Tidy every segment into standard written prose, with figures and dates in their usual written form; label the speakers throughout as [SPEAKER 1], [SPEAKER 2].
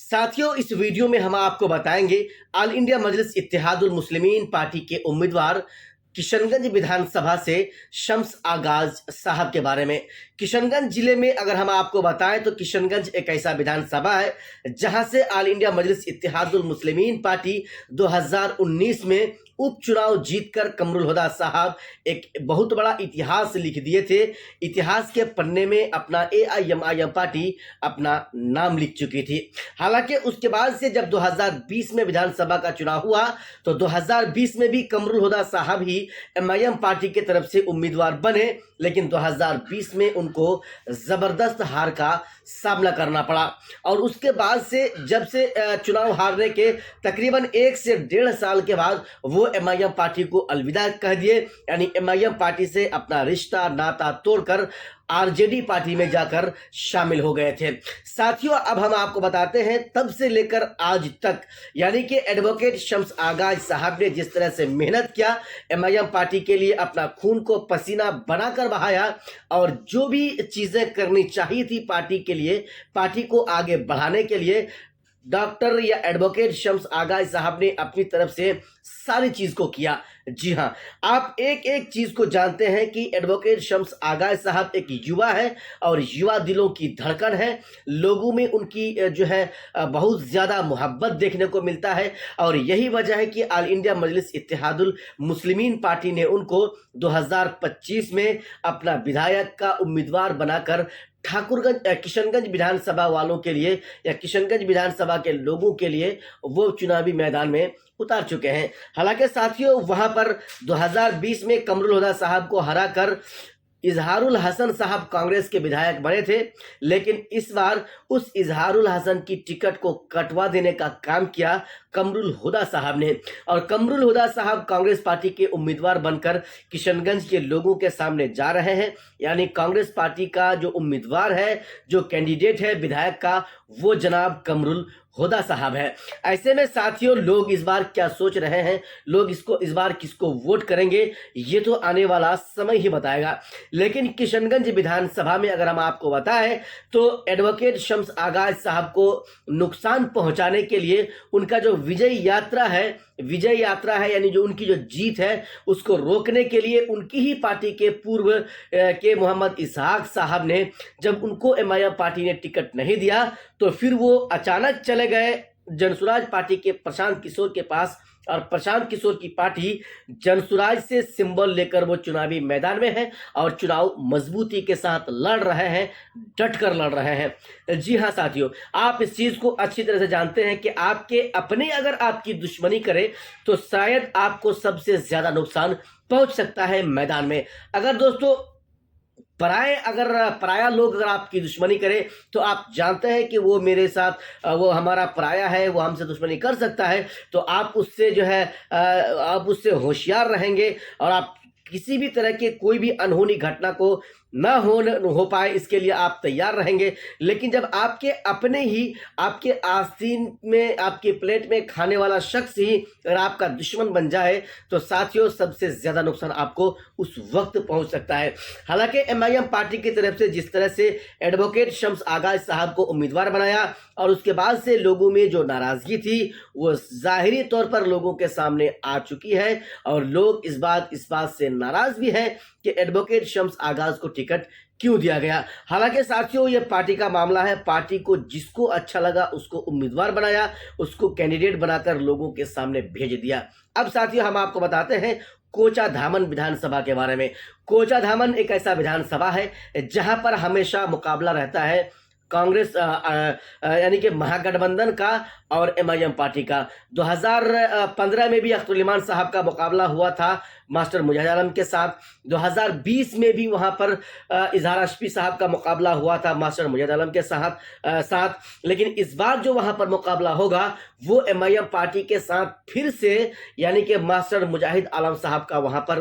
[SPEAKER 1] साथियों, इस वीडियो में हम आपको बताएंगे ऑल इंडिया मजलिस इत्तेहादुल मुस्लिमीन पार्टी के उम्मीदवार किशनगंज विधानसभा से शम्स आगाज साहब के बारे में। किशनगंज जिले में अगर हम आपको बताएं तो किशनगंज एक ऐसा विधानसभा है जहां से ऑल इंडिया मजलिस इत्तेहादुल मुस्लिमीन पार्टी 2019 में उपचुनाव जीतकर कमरुल हुदा साहब एक बहुत बड़ा इतिहास लिख दिए थे। इतिहास के पन्ने में अपना एआईएमआईएम पार्टी अपना नाम लिख चुकी थी। हालांकि उसके बाद से जब 2020 में विधानसभा का चुनाव हुआ तो 2020 में भी कमरुल हुदा साहब ही एमआईएम पार्टी की तरफ से उम्मीदवार बने, लेकिन 2020 में उनको जबरदस्त हार का सामना करना पड़ा। और उसके बाद से जब से चुनाव हारने के तकरीबन 1 से 1.5 साल के बाद वो एमआईएम पार्टी को अलविदा कह दिए, यानी एमआईएम पार्टी से अपना रिश्ता नाता तोड़कर आरजेडी पार्टी में जाकर शामिल हो गए थे। साथियों, अब हम आपको बताते हैं तब से लेकर आज तक, यानी कि एडवोकेट शम्स आगाज साहब ने जिस तरह से मेहनत किया, एमआईएम पार्टी के लिए अपना खून को पसीना बनाकर बहाया और जो भी चीजें करनी चाहिए थी पार्टी के लिए, पार्टी को आगे बढ़ाने के लिए, डॉक्टर या एडवोकेट शम्स आगाज साहब ने अपनी तरफ से सारी चीज को किया। जी हां, आप एक एक चीज को जानते हैं कि एडवोकेट शम्स आगाज साहब एक युवा है और युवा दिलों की धड़कन है। लोगों में उनकी जो है बहुत ज्यादा मोहब्बत देखने को मिलता है और यही वजह है कि ऑल इंडिया मजलिस इत्तेहादुल मुस्लिमीन पार्टी ने उनको 2025 में अपना विधायक का उम्मीदवार बनाकर किशनगंज विधानसभा वालों के लिए या किशनगंज विधानसभा के लोगों के लिए वो चुनावी मैदान में उतार चुके हैं। हालांकि साथियों, वहां पर 2020 में कमरुल हुदा साहब को हराकर इजहारुल हसन साहब कांग्रेस के विधायक बने थे, लेकिन इस बार उस इजहारुल हसन की टिकट को कटवा देने का काम किया कमरुल हुदा साहब ने। और कमरुल हुदा साहब कांग्रेस पार्टी के उम्मीदवार बनकर किशनगंज के लोगों के सामने जा रहे हैं, यानी कांग्रेस पार्टी का जो उम्मीदवार है, जो कैंडिडेट है विधायक का, वो जनाब कमरुल हुदा साहब है। ऐसे में साथियों, लोग इस बार क्या सोच रहे हैं, लोग इस बार किसको वोट करेंगे, ये तो आने वाला समय ही बताएगा। लेकिन किशनगंज विधानसभा में अगर हम आपको बताएं तो एडवोकेट शम्स आगाज साहब को नुकसान पहुंचाने के लिए उनका जो विजय यात्रा है यानी जो उनकी जो जीत है, उसको रोकने के लिए उनकी ही पार्टी के पूर्व के मोहम्मद इसहाक साहब ने, जब उनको एमआईएम पार्टी ने टिकट नहीं दिया तो फिर वो अचानक चले गए जनसुराज पार्टी के प्रशांत किशोर के पास, और प्रशांत किशोर की पार्टी जनसुराज से सिंबल लेकर वो चुनावी मैदान में है और चुनाव मजबूती के साथ लड़ रहे हैं, डट कर लड़ रहे हैं। जी हां साथियों, आप इस चीज को अच्छी तरह से जानते हैं कि आपके अपने अगर आपकी दुश्मनी करे तो शायद आपको सबसे ज्यादा नुकसान पहुंच सकता है मैदान में। अगर दोस्तों पराया लोग अगर आपकी दुश्मनी करे तो आप जानते हैं कि वो मेरे साथ, वो हमारा पराया है, वो हमसे दुश्मनी कर सकता है, तो आप उससे जो है आप उससे होशियार रहेंगे और आप किसी भी तरह के कोई भी अनहोनी घटना को ना हो पाए इसके लिए आप तैयार रहेंगे। लेकिन जब आपके अपने ही आपके आस्तीन में, आपके प्लेट में खाने वाला शख्स ही अगर आपका दुश्मन बन जाए तो साथियों, सबसे ज्यादा नुकसान आपको उस वक्त पहुंच सकता है। हालांकि एमआईएम पार्टी की तरफ से जिस तरह से एडवोकेट शम्स आगाज साहब को उम्मीदवार बनाया और उसके बाद से लोगों में जो नाराजगी थी वो जाहिरी तौर पर लोगों के सामने आ चुकी है और लोग इस बात से नाराज भी हैं कि एडवोकेट शम्स आगाज को टिकट क्यों दिया गया। हालांकि साथियों, ये पार्टी का मामला है, पार्टी को जिसको अच्छा लगा उसको उम्मीदवार बनाया, उसको कैंडिडेट बनाकर लोगों के सामने भेज दिया। अब साथियों, हम आपको बताते हैं कोचा धामन विधानसभा के बारे में। कोचा धामन एक ऐसा विधानसभा है जहां पर हमेशा मुकाबला रहता है कांग्रेस यानी कि महागठबंधन का और एमआईएम पार्टी का। 2015 में भी अख्तरुल इमान साहब का मुकाबला हुआ था मास्टर मुजाहिद आलम के साथ। 2020 में भी वहां पर इजहार अशफी साहब का मुकाबला हुआ था मास्टर मुजाहिद आलम के साथ। लेकिन इस बार जो वहां पर मुकाबला होगा वो एमआईएम पार्टी के साथ फिर से, यानी कि मास्टर मुजाहिद आलम साहब का वहां पर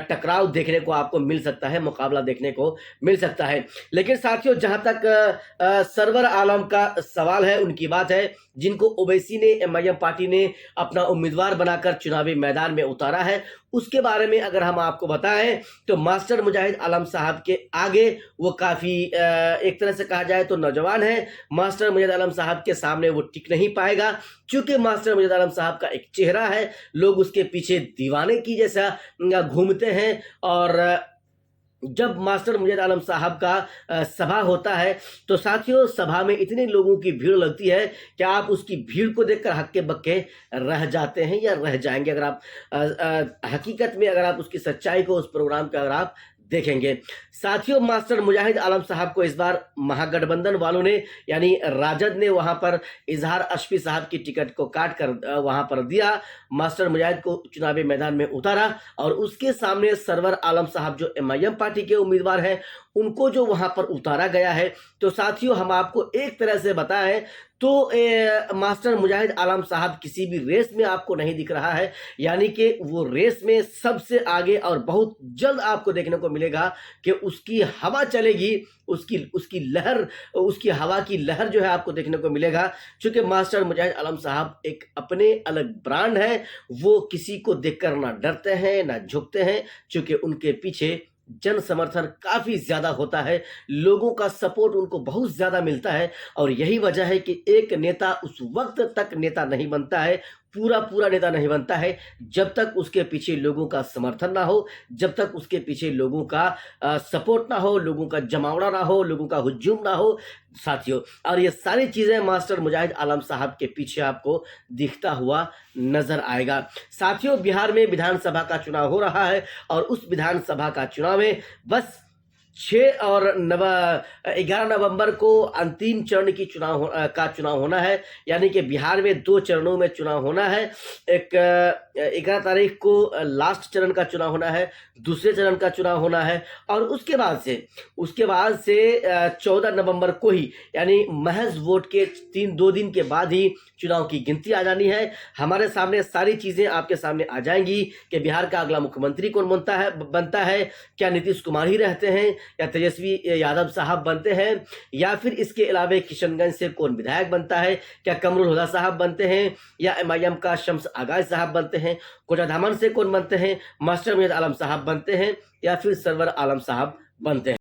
[SPEAKER 1] टकराव देखने को आपको मिल सकता है, मुकाबला देखने को मिल सकता है। लेकिन साथियों, जहां तक सरवर आलम का सवाल है, उनकी बात है, जिनको ओवैसी ने एमआईएम पार्टी ने अपना उम्मीदवार बनाकर चुनावी मैदान में उतारा है। उसके बारे में अगर हम आपको बताएं तो मास्टर मुजाहिद आलम साहब के आगे वो काफ़ी एक तरह से कहा जाए तो नौजवान है। मास्टर मुजाहिद आलम साहब के सामने वो टिक नहीं पाएगा, क्योंकि मास्टर मुजाहिद आलम साहब का एक चेहरा है, लोग उसके पीछे दीवाने की जैसा घूमते हैं। और जब मास्टर मुजाहिद आलम साहब का सभा होता है तो साथियों सभा में इतने लोगों की भीड़ लगती है कि आप उसकी भीड़ को देखकर हक्के बक्के रह जाते हैं या रह जाएंगे, अगर आप हकीकत में अगर आप उसकी सच्चाई को उस प्रोग्राम का अगर आप देखेंगे। साथियों मास्टर मुजाहिद आलम साहब को इस बार महागठबंधन वालों ने यानी राजद ने वहां पर इजहार अशफी साहब की टिकट को काट कर वहां पर दिया, मास्टर मुजाहिद को चुनावी मैदान में उतारा और उसके सामने सरवर आलम साहब जो एमआईएम पार्टी के उम्मीदवार हैं उनको जो वहां पर उतारा गया है। तो साथियों हम आपको एक तरह से बताएं तो मास्टर मुजाहिद आलम साहब किसी भी रेस में आपको नहीं दिख रहा है, यानी कि वो रेस में सबसे आगे और बहुत जल्द आपको देखने को मिलेगा कि उसकी हवा चलेगी, उसकी लहर, उसकी हवा की लहर जो है आपको देखने को मिलेगा। क्योंकि मास्टर मुजाहिद आलम साहब एक अपने अलग ब्रांड है, वो किसी को देखकर ना डरते हैं ना झुकते हैं, क्योंकि उनके पीछे जन समर्थन काफी ज्यादा होता है, लोगों का सपोर्ट उनको बहुत ज्यादा मिलता है। और यही वजह है कि एक नेता उस वक्त तक नेता नहीं बनता है, पूरा नेता नहीं बनता है, जब तक उसके पीछे लोगों का समर्थन ना हो, जब तक उसके पीछे लोगों का सपोर्ट ना हो, लोगों का जमावड़ा ना हो, लोगों का हुजूम ना हो साथियों। और ये सारी चीजें मास्टर मुजाहिद आलम साहब के पीछे आपको दिखता हुआ नजर आएगा। साथियों बिहार में विधानसभा का चुनाव हो रहा है और उस विधानसभा का चुनाव में बस 6 और 11 नवंबर को अंतिम चरण की चुनाव होना है, यानी कि बिहार में 2 चरणों में चुनाव होना है। एक 11 तारीख को लास्ट चरण का चुनाव होना है, दूसरे चरण का चुनाव होना है और उसके बाद से 14 नवंबर को ही यानी महज वोट के 2 दिन के बाद ही चुनाव की गिनती आ जानी है। हमारे सामने सारी चीजें आपके सामने आ जाएंगी कि बिहार का अगला मुख्यमंत्री कौन बनता है, क्या नीतीश कुमार ही रहते हैं या तेजस्वी यादव साहब बनते हैं, या फिर इसके अलावा किशनगंज से कौन विधायक बनता है, क्या कमरुल हुदा साहब बनते हैं या एमआईएम का शम्स आगाज साहब बनते हैं, कोटाधामन से कौन बनते हैं, मास्टर मुजाहिद आलम साहब बनते हैं या फिर सरवर आलम साहब बनते हैं।